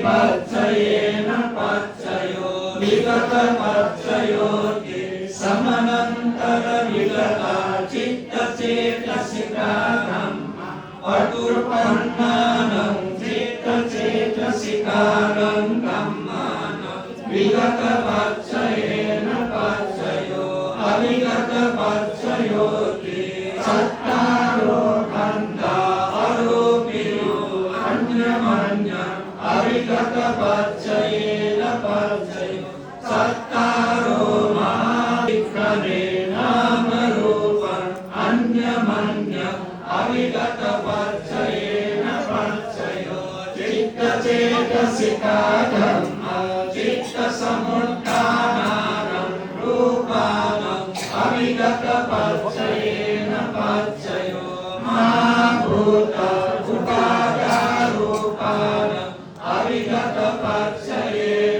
पच्चयेन पच्चयो विगत पच्चयोति समनन्तर विगता चित्त चेतसिका ब्रह्म अतुर्पन्नानं चित्त चेतसिकारं ब्रह्मानं विगत पच्चयेन पच्चयो अविगत पच्चयोति सत्तारो खण्डा आरोपियो अन्यमन्य अविगत पच्चयेन पच्चयो सत्तारो महाविक्रमे नाम रूपम् अन्यमन्य अविगत पच्चयेन पच्चयो चित्त चेतसिका धम्मा चित्त समुत्थानानं रूपानं अविगत पच्चयेन पच्चयो महाभूत उपादारूपानं अविगत पच्चयो